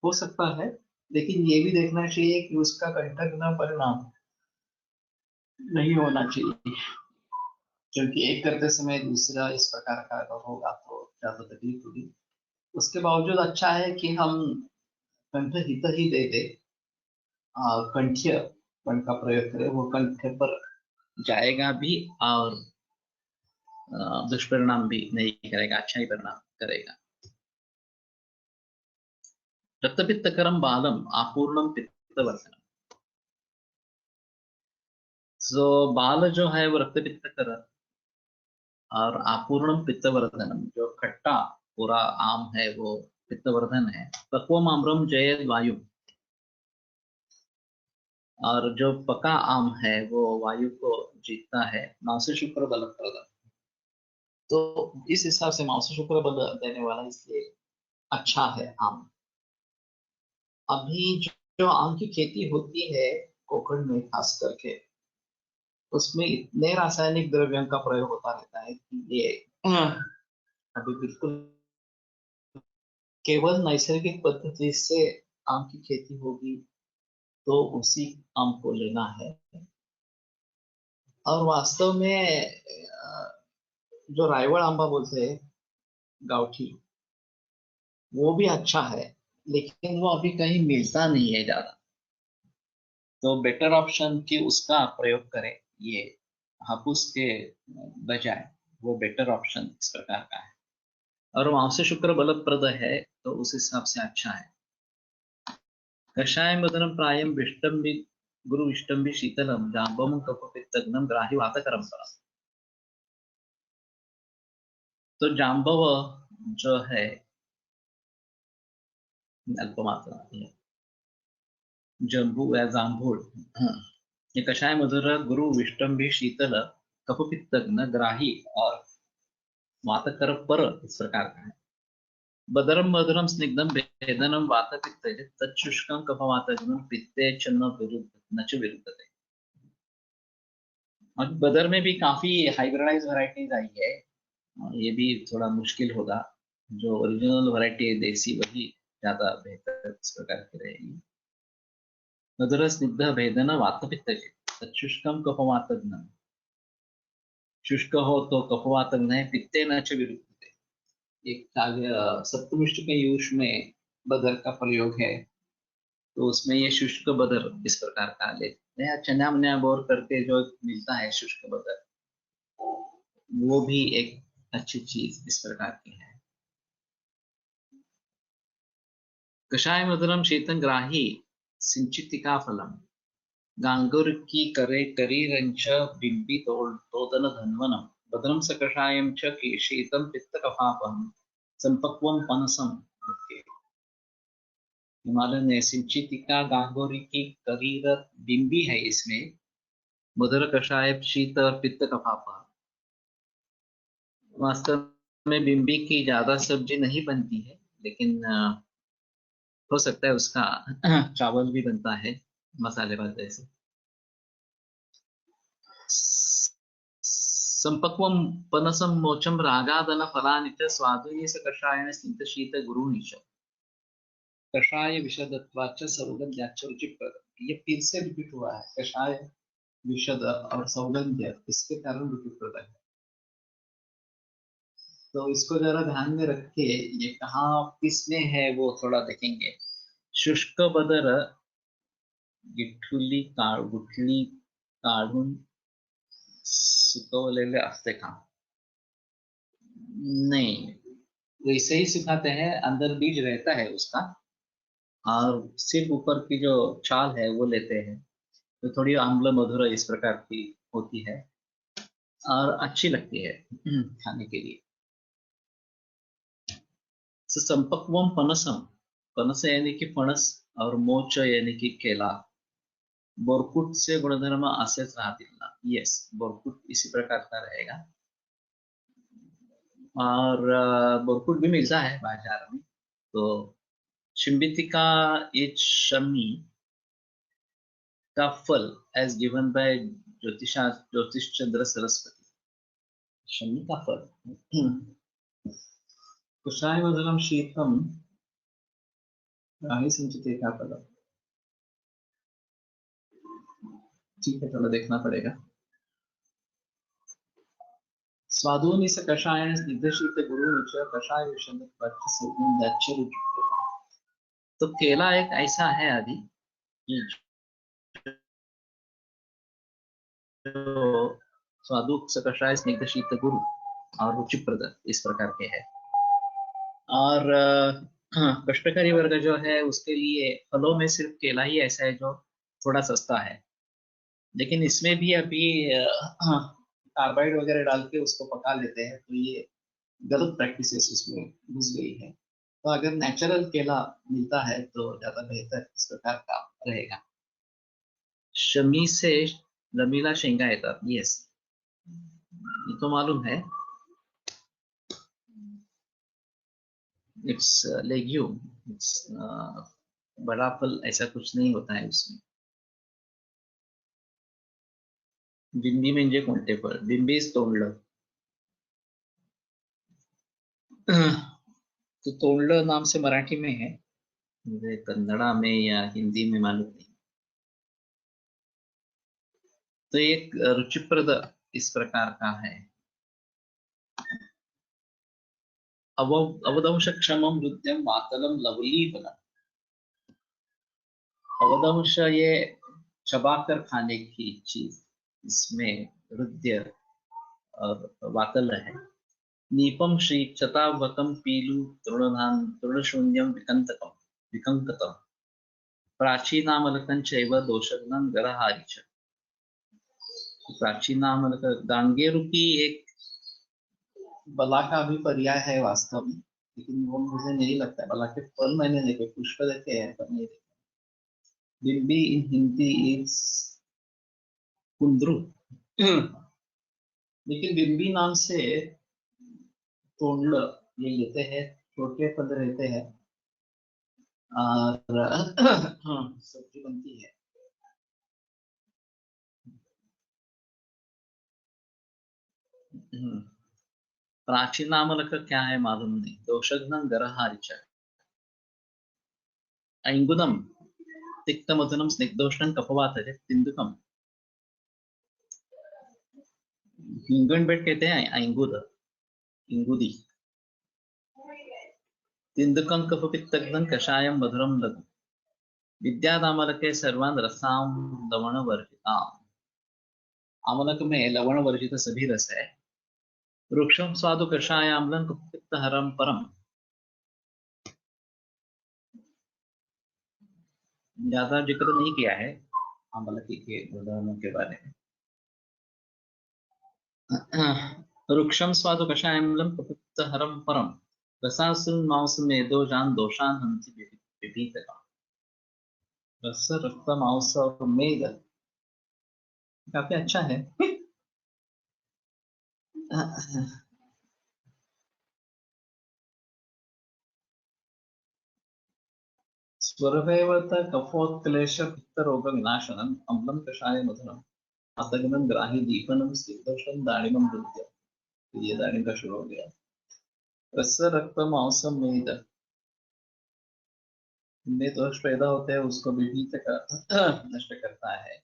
हो सकता है, लेकिन ये भी देखना चाहिए कि उसका कंठग्न परिणाम नहीं होना चाहिए, क्योंकि एक करते समय दूसरा इस प्रकार का अगर होगा तो ज्यादा तकलीफ होगी। उसके बावजूद अच्छा है कि हम कंठ हित ही दे दे, कंठ्य कंठ का प्रयोग करें, वो कंठ पर जाएगा भी और दुष्परिणाम भी नहीं करेगा, अच्छा ही परिणाम करेगा। रक्तपित्तकरम बालम आपूर्णम पित्तवर्धनम, जो बाल जो है वो रक्तपित्तकर और आपूर्णम पित्तवर्धनम, जो खट्टा पूरा आम है वो पित्तवर्धन है। पक्वम आम्रम जयेद वायु, और जो पका आम है वो वायु को जीतता है। मांस शुक्र बल प्रदम, तो इस हिसाब से मांस शुक्र बल देने वाला, इसलिए अच्छा है आम। अभी जो आम की खेती होती है कोकण में खास करके, उसमें इतने रासायनिक द्रव्यों का प्रयोग होता रहता है कि ये अभी बिल्कुल केवल नैसर्गिक पद्धति से आम की खेती होगी तो उसी आम को लेना है। और वास्तव में जो रायवड़ आंबा बोलते हैं गावठी, वो भी अच्छा है, लेकिन वो अभी कहीं मिलता नहीं है ज्यादा, तो बेटर ऑप्शन कि उसका प्रयोग करें, ये हापुस के बजाय वो बेटर ऑप्शन इस प्रकार का है। और मांस शुक्र बलप्रद है तो उस हिसाब से अच्छा है। कषाय मदनम प्रायम विष्टम्बि गुरु विष्टम्बि शीतलम जाम्बम कफपित्तग्नम ग्राही वातकरम परम। तो जाम्बव जो है अल्पमात्रा है, जम्बू या जाम्बूल, ये कषाय मधुर गुरु विष्टम्बि शीतल कफपित्तग्न ग्राही और वातकर पर इस प्रकार का है। बदरम मधुरम स्निग्धम भेदनम वातपित्त तत्शुष्कम कफवातग्नम पित्ते च न विरुद्ध न च विरुद्धते। और बदर में भी काफी हाइब्रिडाइज वैरायटीज आई है, ये भी थोड़ा मुश्किल होगा। जो ओरिजिनल वैरायटी है देसी वही ज्यादा बेहतर इस प्रकार की रहेगी। मधुर स्निग्ध भेदन वातपित्त तत्शुष्कम कफवातग्नम, शुष्क हो तो कफवातग्न है, पित्ते न च विरुद्धते। एक काव्य सप्तमिष्ट के यूष में बदर का प्रयोग है, तो उसमें ये शुष्क बदर इस प्रकार का लेते हैं। चन्या मन्या बोर करके जो मिलता है शुष्क बदर, वो भी एक अच्छी चीज इस प्रकार की है। कषाय मधुरम शीतन ग्राही सिंचितिका फलम गांगुर की करे करीरंच बिंबी तोदन धन्वनम भद्रम स कषायम च की शीतम पित्त कफापम संपक्वम पनसम। हिमालय ने सिंचितिका गांगोरी की करीर बिंबी है, इसमें मधुर कषाय शीत और पित्त कफापा। वास्तव में बिंबी की ज्यादा सब्जी नहीं बनती है, लेकिन हो सकता है उसका चावल भी बनता है मसालेदार जैसे। संपक्वम पनसम मोचम रागादन फलानिच स्वादुये स कषायन स्निग्ध शीत गुरुनिच कषाय विषदत्वाच सौगंध्याच रुचिप्रद। ये फिर से रिपीट हुआ है, कषाय विषद और सौगंध्य, इसके कारण रुचिप्रद है। तो इसको जरा ध्यान में रख के ये कहाँ किसमें है वो थोड़ा देखेंगे। शुष्क बदर गुठली काढून सुकवलेले असते का? नहीं, वैसे ही सुखाते हैं, अंदर बीज रहता है उसका, और सिर्फ ऊपर की जो छाल है वो लेते हैं। तो थोड़ी आम्ल मधुर इस प्रकार की होती है और अच्छी लगती है खाने के लिए। संपक्वम पनसम, पनस यानी कि फणस, और मोच यानी कि केला। बोरकुट से गुणधर्म असेच राहतील ना? यस, बोरकुट इसी प्रकार का रहेगा। और बोरकुट भी मिलता है बाजार में। तो शिम्बितिका इज शमी का फल एज गिवन बाय ज्योतिष चंद्र सरस्वती। शमी का फल कुशाय मधुरम शीतम राही संचित का फल। ठीक है, थोड़ा देखना पड़ेगा। स्वादूनि स कषायन स्निग्धशीत गुरुनिच कषाय विषद पच्च सुगंधाच्च रुचिः। तो केला एक ऐसा है आदि कि जो स्वादु स कषाय स्निग्धशीत गुरु और रुचिप्रद इस प्रकार के है। और कष्टकारी वर्ग जो है उसके लिए फलों में सिर्फ केला ही ऐसा है जो थोड़ा सस्ता है। लेकिन इसमें भी अभी कार्बाइड वगैरह डाल के उसको पका लेते हैं, तो ये गलत प्रैक्टिसेस उसमें घुस गई है। तो अगर नेचुरल केला मिलता है तो ज्यादा बेहतर इस प्रकार का रहेगा। शमी से रमीला शेंगा येतात, यस, ये तो मालूम है। इट्स लेग्यूम, इट्स बड़ा फल ऐसा कुछ नहीं होता है उसमें। बिंबी म्हणजे कोणते फळ? बिंबीच तोंडलं। तो तोंडलं नाम से मराठी में है, मुझे कन्नड़ा में या हिंदी में मालूम नहीं। तो एक रुचिप्रद इस प्रकार का है। अवदंश क्षमम हृदयम वातलम लवलीबलम। अवदंश ये चबाकर खाने की चीज, इसमें हृदय और वातल है। नीपम श्री चतावकम पीलू तृणधान तृणशून्यम विकंकतम प्राचीनामलकं चैव दोषग्नं गरहारी च। प्राचीनामलक गांगेरु एक बला का भी पर्याय है वास्तव में, लेकिन वो मुझे नहीं लगता है। बला के फल मैंने देखे, पुष्प देखे हैं पर नहीं देखे। बिम्बी इन हिंदी इज कुंद्रू, लेकिन बिम्बी नाम से तोंडल ये लेते हैं, छोटे पद रहते हैं और सब्जी बनती है। प्राचीनामलक क्या है मालूम नहीं। दोषघ्नं गरहारी च। ऐंगुदम तिक्तमधुरम स्निग्धोष्णं कफवातज तिंदुकम। हिंगण बेट कहते हैं ऐंगुद, इंगुदी। तिंदुकं कफ पित्तघ्नं कषायम मधुरम लघु। विद्यादामलके सर्वान् रसाम लवण वर्जिताम। आमलक में लवण वर्जित सभी रस है। वृक्षम स्वादु कषायाम्लं कफ पित्त हरम परम। ज्यादा जिक्र नहीं किया है आमलक के गुणों के बारे में। वृक्षम स्वादु कषायाम्लं कफ पित्त हरम परम। रसासुन मांस में दो जान दोषान हंति विभीतका। रस रक्त मांस और मेद काफी अच्छा है। स्वरभैवत कफोत्क्लेश पित्तरोग विनाशनम अम्लं कषाय मधुरम आतगमन ग्राही दीपनम स्निग्धोष्णं दाड़िमं हृद्य। ये दाड़िम का शुरू हो गया। रस रक्त मांस मेद में दोष पैदा होते हैं, उसको विभीत का नष्ट करता है।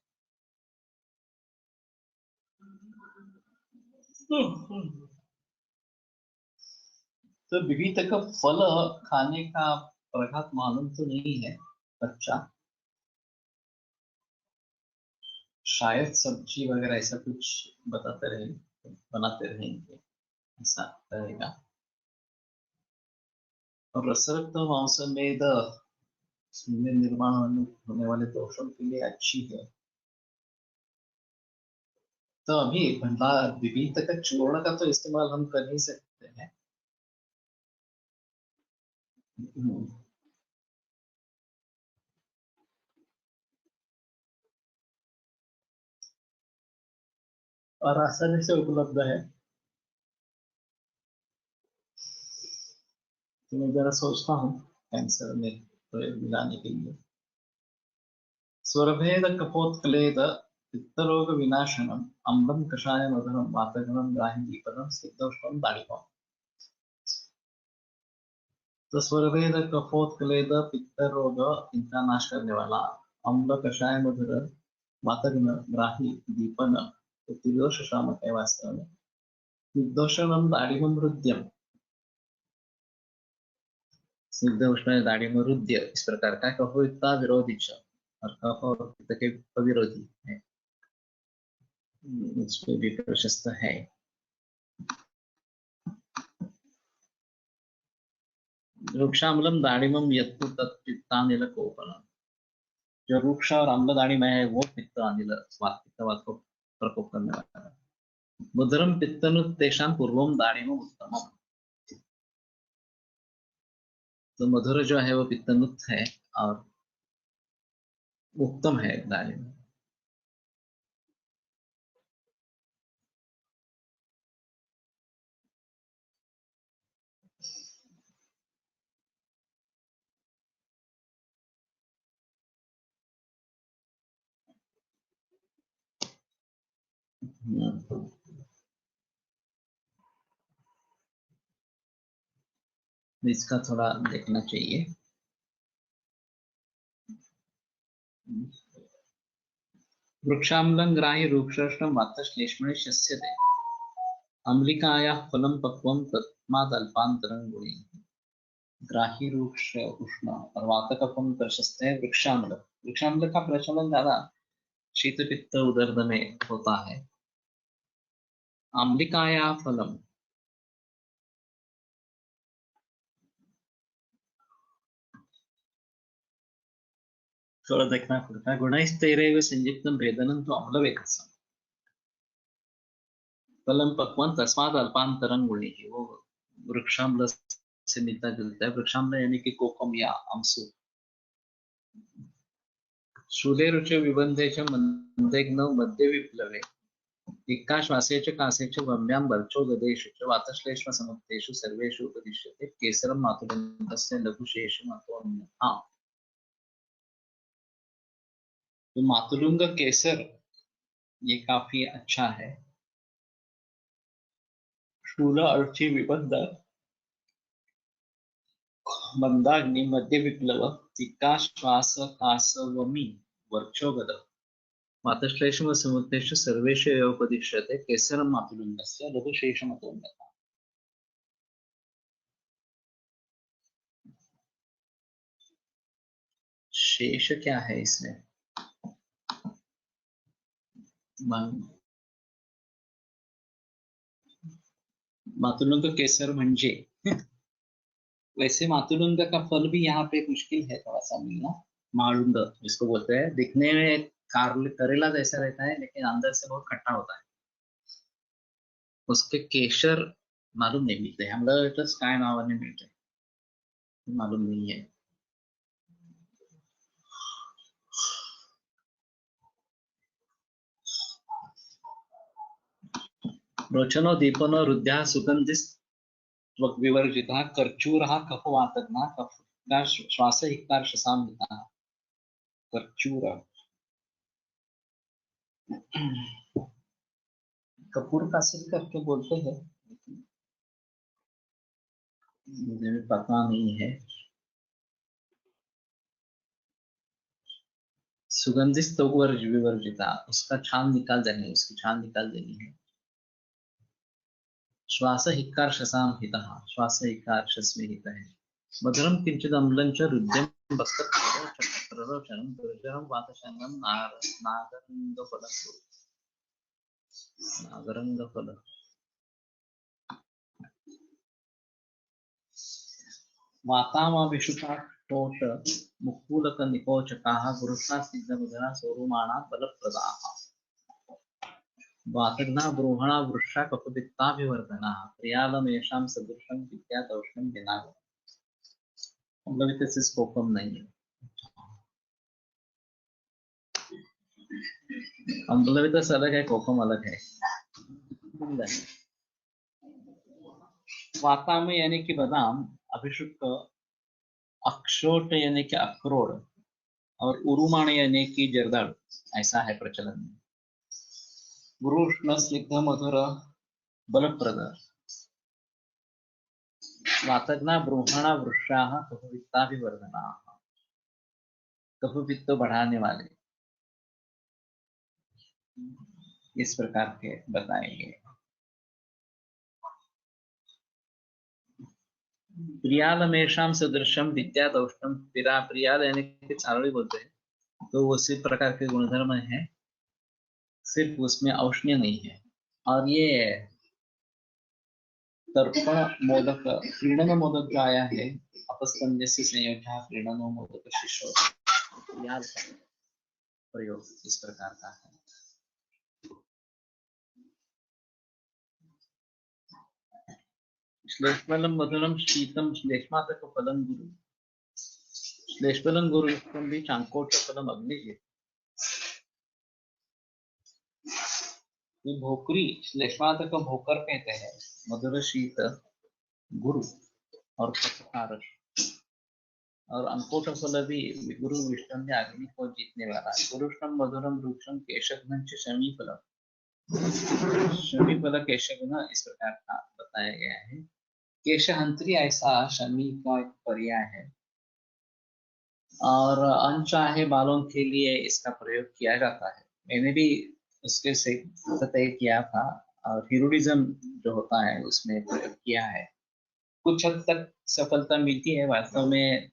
तो विभीत का फल खाने का प्रघात मालूम तो नहीं है। अच्छा, शायद सब्जी वगैरह ऐसा कुछ बताते रहे, बनाते रहेंगे, ऐसा रहेगा। और रसरक्त मांस मेद में निर्माण होने वाले दोषों के लिए अच्छी है। तो अभी भंडार विभीत का चूर्ण का तो इस्तेमाल हम कर ही सकते हैं। और आसानी से उपलब्ध है। तो मैं जरा सोचता हूँ कैंसर में प्रयोग मिलाने के लिए। स्वरभेद कपोत्क्लेद पित्तरोग विनाशनम अम्लं कषाय मधुरम वातगमन ग्राही दीपनम स्निग्धोष्णं दाड़िमम्। तो स्वरभेद कपोत्क्लेद पित्तरोग इनका नाश करने वाला, अम्ल कषाय मधुर वातगमन ग्राही दीपन, तो त्रिदोष शामक है वास्तव में। स्निग्धोष्णं दाड़िमं हृद्यम, स्निग्ध उष्ण दाड़िम हृदय इस प्रकार का कफोत्ता विरोधी च, और कफ और पित्त के विरोधी है। इसमें भी प्रशस्त है। वृक्षाम्लम दाड़िमम यत्तु तत्पित्तानिल कोपनम। जो वृक्ष और अम्ल दाड़िम है वो पित्त अनिल पित्तवात को प्रकोप करने वाला है। मधुरम पित्तनुत्तेषां पूर्वम दाड़िमम उत्तमम। तो मधुर जो है वो पित्तनुत है और उत्तम है दाड़िम। इसका थोड़ा देखना चाहिए। वृक्षाम्लं ग्राही रूक्षष्णं वातश्लेष्मणि शस्यते अम्लिकायाः फलं पक्वं तस्मादल्पान्तरं गुणे। ग्राही रूक्ष उष्ण और वात का फल प्रशस्त है। वृक्षाम्ल, वृक्षाम्ल का प्रचलन ज्यादा शीत पित्त उदर में होता है। आम्लिकाया फलम, थोड़ा देखना पड़ता है। गुणैस्तैरेव संयुक्तं भेदनं तो अम्लवेकसं फलं पक्वं तस्मात् अल्पांतरं गुणैः। वो वृक्षाम्ल से मिलता जुलता है। वृक्षाम्ल यानी कि कोकम या आमसू। शूले रुचे विबंधे च मंदेग्नौ मध्य विप्लवे इक्का श्वासेच कासेच वम्यां बर्चो गदेषु च वातश्लेष्म समुक्तेषु सर्वेषु उपदिश्यते केसरं मातुलन्तस्य लघुशेषु मतोऽन्यथा। तो मातुलुंग केसर ये काफी अच्छा है। शूल अर्ची विबंध मंदाग्नि मध्य विप्लव तिक्का श्वास कास वमी वर्चो गद मातश्लेषम समुत्तेषु सर्वेषु एव उपदिश्यते केसरं मातुलुंगस्य लघुशेषमतोऽन्यथा। शेष क्या है इसमें? मातुलुंग केसर म्हणजे वैसे मातुलुंग का फल भी यहाँ पे मुश्किल है थोड़ा सा मिलना। मालुंग जिसको बोलते हैं, दिखने में करेला जैसा रहता है लेकिन अंदर से बहुत खट्टा होता है। उसके केसर मालूम नहीं मिलते, हम लोग तो स्काई नावाने मिलते, मालूम नहीं है। रोचनो दीपनो रुद्या सुगंधिस विवर्जिता कर्चूरः कफवातग्ना कफ श्वास हिक्कार शसामिता। कर्चूर कपूर का सिर करके बोलते हैं, मुझे भी पता नहीं है। सुगंधित तो विवर्जिता, उसका छाल निकाल देनी, उसकी छाल निकाल देनी है। श्वास हिक्कार शसाम हितः, श्वास हिक्कार शस्मे हित है। मधुरम किंचित अम्लं च रुद्यम बक्कत्रोचनं दुर्जरं वातशनं नागरंगफल। वातामविषुकाक्षोष मुकुलक निकोचकाः गुरुष्णा स्निग्धमधुरा सौरुमाणा बलप्रदाः। वातघ्ना ब्रूहणा वृक्षा कफपित्ताभिवर्धनाः प्रियालमेषां सदृशं विद्यादौष्णं विनागम्। अम्लवित से कोकम नहीं है। अम्लवित से अलग है, कोकम अलग है। वाताम यानी कि बादाम, अभिषुक अक्षोट यानी कि अखरोट, और उरुमाण यानी कि जर्दालू, ऐसा है प्रचलन में। गुरु उष्ण स्निग्ध मधुर बलप्रद। वातग्ना ब्रूहणा वृक्षाः कफपित्ताभिवर्धनाः, कफपित्त बढ़ाने वाले, इस प्रकार के बताएंगे। प्रियालमेषां सदृशम विद्यादौष्णम, प्रियाल यानी कि चारोली बोलते हैं, तो वो उसी प्रकार के गुणधर्म है, सिर्फ उसमें औष्ण्य नहीं है। और ये तर्पण मोदक, प्रीणन मोदक जो आया है, अपस्कंद्य से संयोजन प्रीणन मोदक शिशो, प्रियाल का प्रयोग इस प्रकार का है। श्लेष्मलं मधुरम शीतम श्लेष्मातक फलं गुरु, श्लेष्मलं गुरु युक्तम भी चांकोट फलम अग्निजित। भोकरी श्लेष्मातक भोकर कहते हैं, मधुर शीत गुरु और पत्रकार, और अंकोट फल भी गुरु विष्णु ने अग्नि को जीतने वाला। गुरुष्णम मधुरम रूक्षम केशघ्न शमी फलम, शमी फल केशघ्न इस प्रकार का बताया गया है। केशहंत्री ऐसा शमी का एक पर्याय है, और अनचाहे बालों के लिए इसका प्रयोग किया जाता है। मैंने भी उसके से तय किया था, और हिरुडिज्म जो होता है उसमें प्रयोग किया है। कुछ हद तक सफलता मिलती है, वास्तव में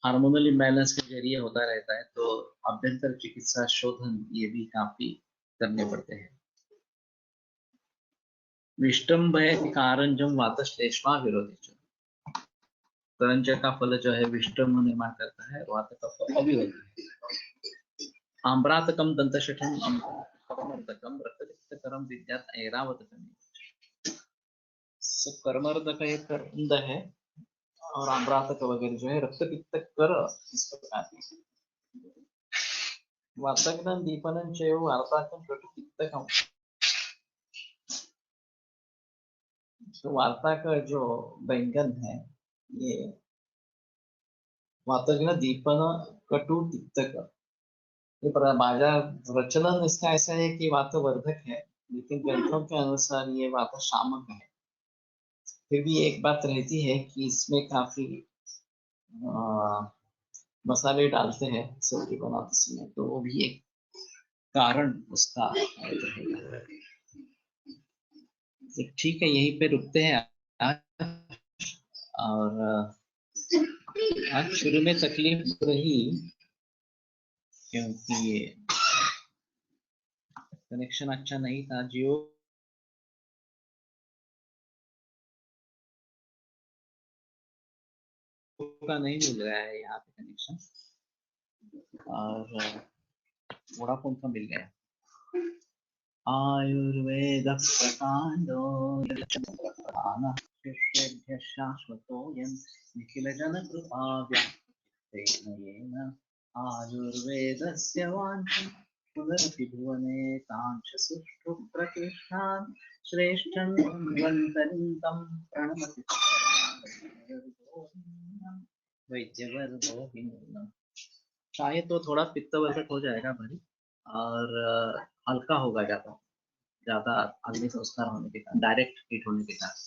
हार्मोनल इम्बैलेंस के जरिए होता रहता है, तो अभ्यंतर चिकित्सा शोधन ये भी काफी करने पड़ते हैं। विष्टम्भय कारंजम वातश्लेष्मा विरोधी, करंज का फल जो है विष्टम निर्माण करता है, वात का फल अभिवृद्धि है। आम्रातकम दंतशठम कर्मर्दकम रक्तपित्तकरम विद्यात ऐरावतकम। कर्मर्दक एक करंद है और आम्रातक वगैरह जो है रक्तपित्त कर इस प्रकार है। वातग्न दीपनं चयो वार्ताकं रक्तपित्तकम। तो वार्ता का जो व्यंजन है ये वातग्न दीपन कटु तिक्तक। ये बाजार प्रचलन इसका ऐसा है कि वातवर्धक है, लेकिन ग्रंथों के अनुसार ये वात शामक है। फिर भी एक बात रहती है कि इसमें काफी मसाले डालते हैं सब्जी बनाते समय, तो वो भी एक कारण उसका रहेगा। ठीक है, यहीं पे रुकते हैं और आज शुरू में तकलीफ रही क्योंकि कनेक्शन अच्छा नहीं था। जियो का नहीं मिल रहा है यहाँ पे कनेक्शन, और वोडाफोन का मिल गया। आयुर्वेद प्रकांडो शिष्येभ्यः शाश्वतोऽयं निखिलजन कृपाव्याप्तेन आयुर्वेदस्य वाञ्छन् पुनरपि भुवने तांश सुष्ठु प्रतिष्ठान् श्रेष्ठं वन्दन्तं प्रणमति वैद्यवर्गो। शायद तो थोड़ा पित्तवर्धक हो जाएगा भाई, और हल्का होगा ज्यादा अग्नि संस्कार होने के कारण, डायरेक्ट हीट होने के कारण।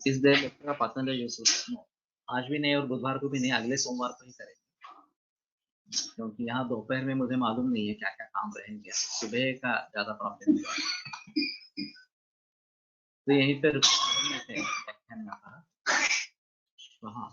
इस देर का पाचन आज भी नहीं और बुधवार को भी नहीं, अगले सोमवार को ही करेंगे, क्योंकि यहाँ दोपहर में मुझे मालूम नहीं है क्या क्या काम रहेंगे। सुबह का ज्यादा प्रॉब्लम है। तो यहीं पर व्याख्यान में कहा